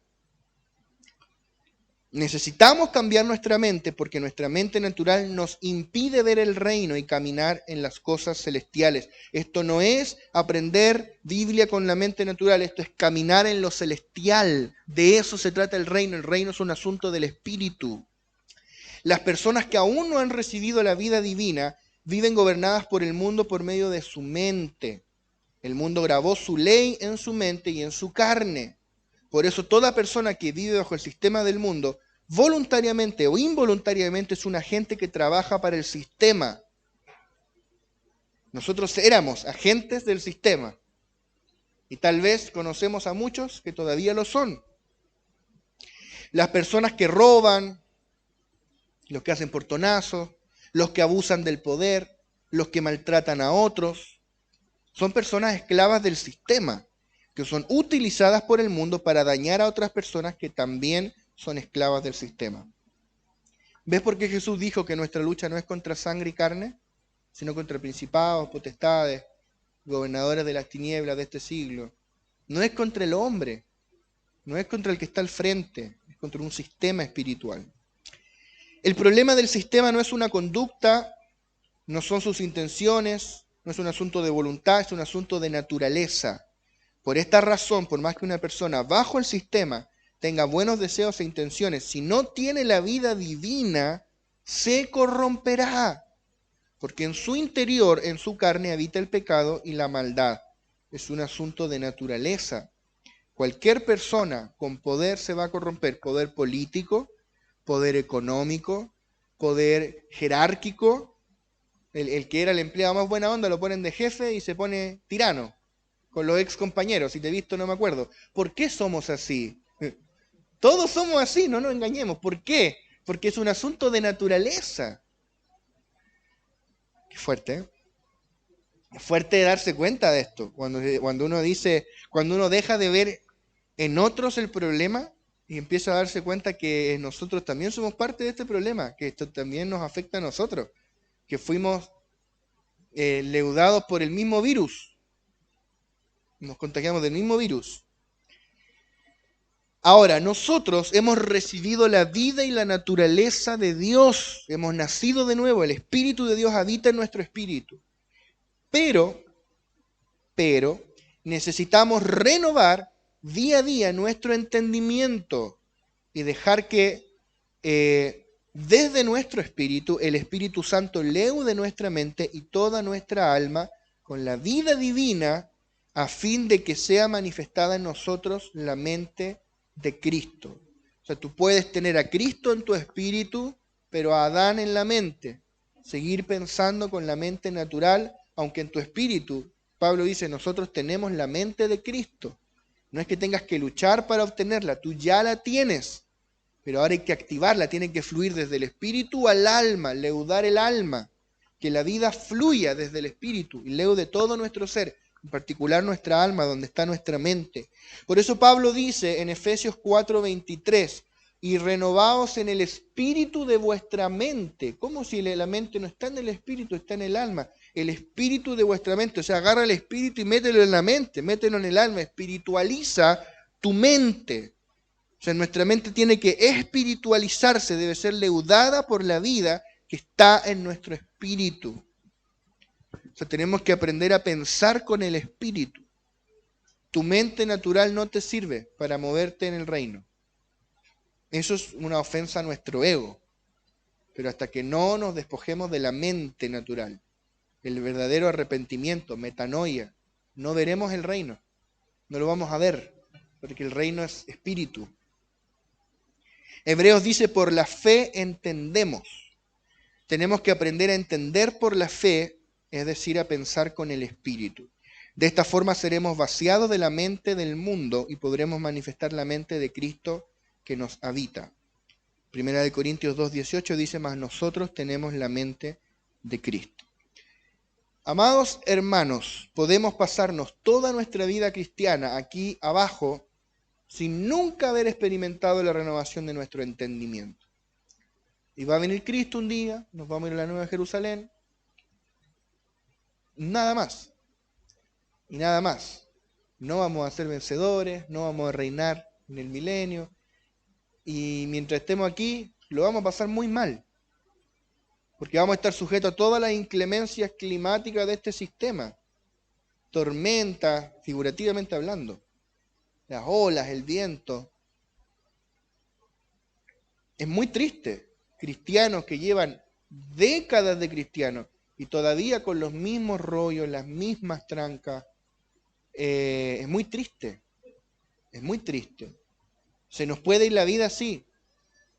Necesitamos cambiar nuestra mente porque nuestra mente natural nos impide ver el reino y caminar en las cosas celestiales. Esto no es aprender Biblia con la mente natural, esto es caminar en lo celestial. De eso se trata el reino. El reino es un asunto del espíritu. Las personas que aún no han recibido la vida divina viven gobernadas por el mundo por medio de su mente. El mundo grabó su ley en su mente y en su carne. Por eso toda persona que vive bajo el sistema del mundo, voluntariamente o involuntariamente, es un agente que trabaja para el sistema. Nosotros éramos agentes del sistema. Y tal vez conocemos a muchos que todavía lo son. Las personas que roban, los que hacen portonazos, los que abusan del poder, los que maltratan a otros, son personas esclavas del sistema, que son utilizadas por el mundo para dañar a otras personas que también son esclavas del sistema. ¿Ves por qué Jesús dijo que nuestra lucha no es contra sangre y carne, sino contra principados, potestades, gobernadores de las tinieblas de este siglo? No es contra el hombre, no es contra el que está al frente, es contra un sistema espiritual. El problema del sistema no es una conducta, no son sus intenciones, no es un asunto de voluntad, es un asunto de naturaleza. Por esta razón, por más que una persona bajo el sistema tenga buenos deseos e intenciones, si no tiene la vida divina, se corromperá. Porque en su interior, en su carne, habita el pecado y la maldad. Es un asunto de naturaleza. Cualquier persona con poder se va a corromper. Poder político, poder económico, poder jerárquico. El que era el empleado más buena onda lo ponen de jefe y se pone tirano con los ex compañeros. Si te he visto no me acuerdo. ¿Por qué somos así? Todos somos así, no nos engañemos. ¿Por qué? Porque es un asunto de naturaleza. Qué fuerte, ¿eh? Es fuerte darse cuenta de esto. Cuando uno dice, cuando uno deja de ver en otros el problema y empieza a darse cuenta que nosotros también somos parte de este problema, que esto también nos afecta a nosotros, que fuimos leudados por el mismo virus. Nos contagiamos del mismo virus. Ahora, nosotros hemos recibido la vida y la naturaleza de Dios. Hemos nacido de nuevo. El Espíritu de Dios habita en nuestro espíritu. Pero, necesitamos renovar día a día nuestro entendimiento y dejar que desde nuestro espíritu, el Espíritu Santo leude nuestra mente y toda nuestra alma con la vida divina a fin de que sea manifestada en nosotros la mente de Cristo. O sea, tú puedes tener a Cristo en tu espíritu, pero a Adán en la mente. Seguir pensando con la mente natural, aunque en tu espíritu, Pablo dice, nosotros tenemos la mente de Cristo. No es que tengas que luchar para obtenerla, tú ya la tienes. Pero ahora hay que activarla, tiene que fluir desde el espíritu al alma, leudar el alma. Que la vida fluya desde el espíritu y leude todo nuestro ser, en particular nuestra alma, donde está nuestra mente. Por eso Pablo dice en Efesios 4:23, y renovaos en el espíritu de vuestra mente. ¿Cómo si la mente no está en el espíritu, está en el alma? El espíritu de vuestra mente, o sea, agarra el espíritu y mételo en la mente, mételo en el alma, espiritualiza tu mente. O sea, nuestra mente tiene que espiritualizarse, debe ser leudada por la vida que está en nuestro espíritu. O sea, tenemos que aprender a pensar con el espíritu. Tu mente natural no te sirve para moverte en el reino. Eso es una ofensa a nuestro ego. Pero hasta que no nos despojemos de la mente natural, el verdadero arrepentimiento, metanoia, no veremos el reino. No lo vamos a ver, porque el reino es espíritu. Hebreos dice, por la fe entendemos. Tenemos que aprender a entender por la fe, es decir, a pensar con el espíritu. De esta forma seremos vaciados de la mente del mundo y podremos manifestar la mente de Cristo que nos habita. Primera de Corintios 2:18 dice, mas nosotros tenemos la mente de Cristo. Amados hermanos, podemos pasarnos toda nuestra vida cristiana aquí abajo sin nunca haber experimentado la renovación de nuestro entendimiento. Y va a venir Cristo un día, nos vamos a ir a la Nueva Jerusalén, nada más. Y nada más. No vamos a ser vencedores, no vamos a reinar en el milenio. Y mientras estemos aquí, lo vamos a pasar muy mal. Porque vamos a estar sujetos a todas las inclemencias climáticas de este sistema. Tormenta, figurativamente hablando. Las olas, el viento. Es muy triste. Cristianos que llevan décadas de cristianos y todavía con los mismos rollos, las mismas trancas. Es muy triste. Es muy triste. Se nos puede ir la vida así.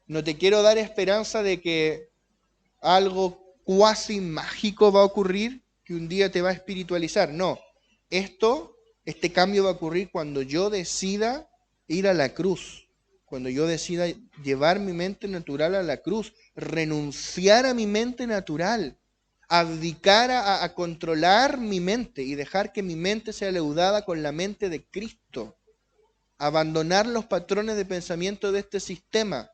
No te quiero dar esperanza de que algo cuasi mágico va a ocurrir, que un día te va a espiritualizar. No, este cambio va a ocurrir cuando yo decida ir a la cruz, cuando yo decida llevar mi mente natural a la cruz, renunciar a mi mente natural, abdicar a controlar mi mente y dejar que mi mente sea leudada con la mente de Cristo, abandonar los patrones de pensamiento de este sistema,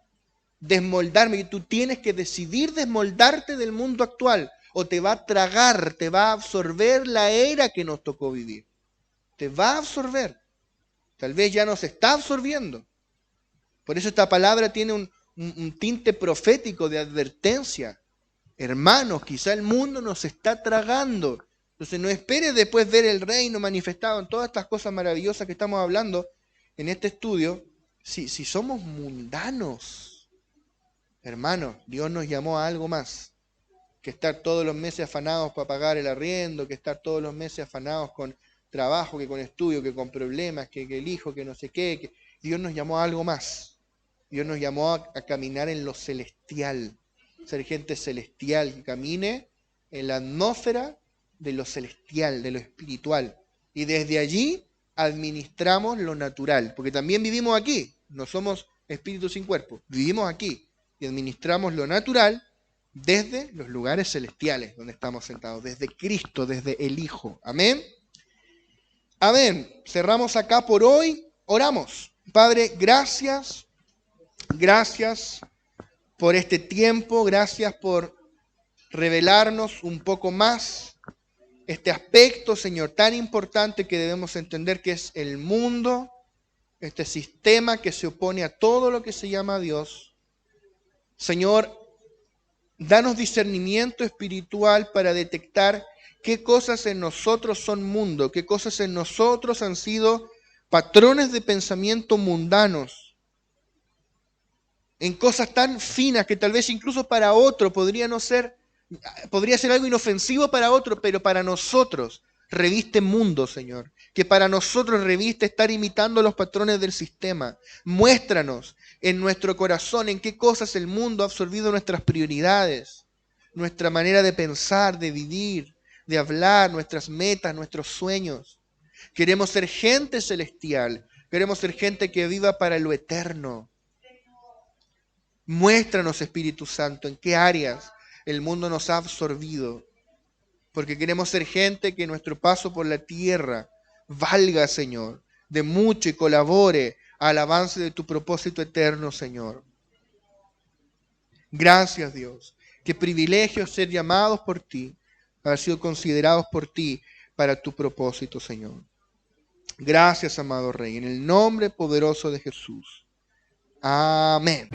desmoldarme. Y tú tienes que decidir desmoldarte del mundo actual o te va a tragar, te va a absorber la era que nos tocó vivir. Te va a absorber. Tal vez ya nos está absorbiendo. Por eso esta palabra tiene un tinte profético de advertencia. Hermanos, quizá el mundo nos está tragando. Entonces no esperes después ver el reino manifestado en todas estas cosas maravillosas que estamos hablando en este estudio, si somos mundanos. Hermanos, Dios nos llamó a algo más que estar todos los meses afanados para pagar el arriendo, que estar todos los meses afanados con trabajo, que con estudio, que con problemas, que el hijo, que no sé qué. Que Dios nos llamó a algo más. Dios nos llamó a caminar en lo celestial, ser gente celestial, que camine en la atmósfera de lo celestial, de lo espiritual. Y desde allí administramos lo natural, porque también vivimos aquí, no somos espíritus sin cuerpo, vivimos aquí y administramos lo natural desde los lugares celestiales donde estamos sentados, desde Cristo, desde el Hijo. Amén. Amén. Cerramos acá por hoy. Oramos. Padre, gracias por este tiempo, gracias por revelarnos un poco más este aspecto, Señor, tan importante que debemos entender, que es el mundo, este sistema que se opone a todo lo que se llama Dios. Señor, danos discernimiento espiritual para detectar qué cosas en nosotros son mundo, qué cosas en nosotros han sido patrones de pensamiento mundanos, en cosas tan finas que tal vez incluso para otro podría ser algo inofensivo para otro, pero para nosotros reviste mundo, Señor. Que para nosotros reviste estar imitando los patrones del sistema. Muéstranos en nuestro corazón en qué cosas el mundo ha absorbido nuestras prioridades, nuestra manera de pensar, de vivir, de hablar, nuestras metas, nuestros sueños. Queremos ser gente celestial. Queremos ser gente que viva para lo eterno. Muéstranos, Espíritu Santo, en qué áreas el mundo nos ha absorbido, porque queremos ser gente que nuestro paso por la tierra valga, Señor, de mucho y colabore al avance de tu propósito eterno, Señor. Gracias, Dios. Qué privilegio ser llamados por ti, haber sido considerados por ti para tu propósito, Señor. Gracias, amado Rey, en el nombre poderoso de Jesús. Amén.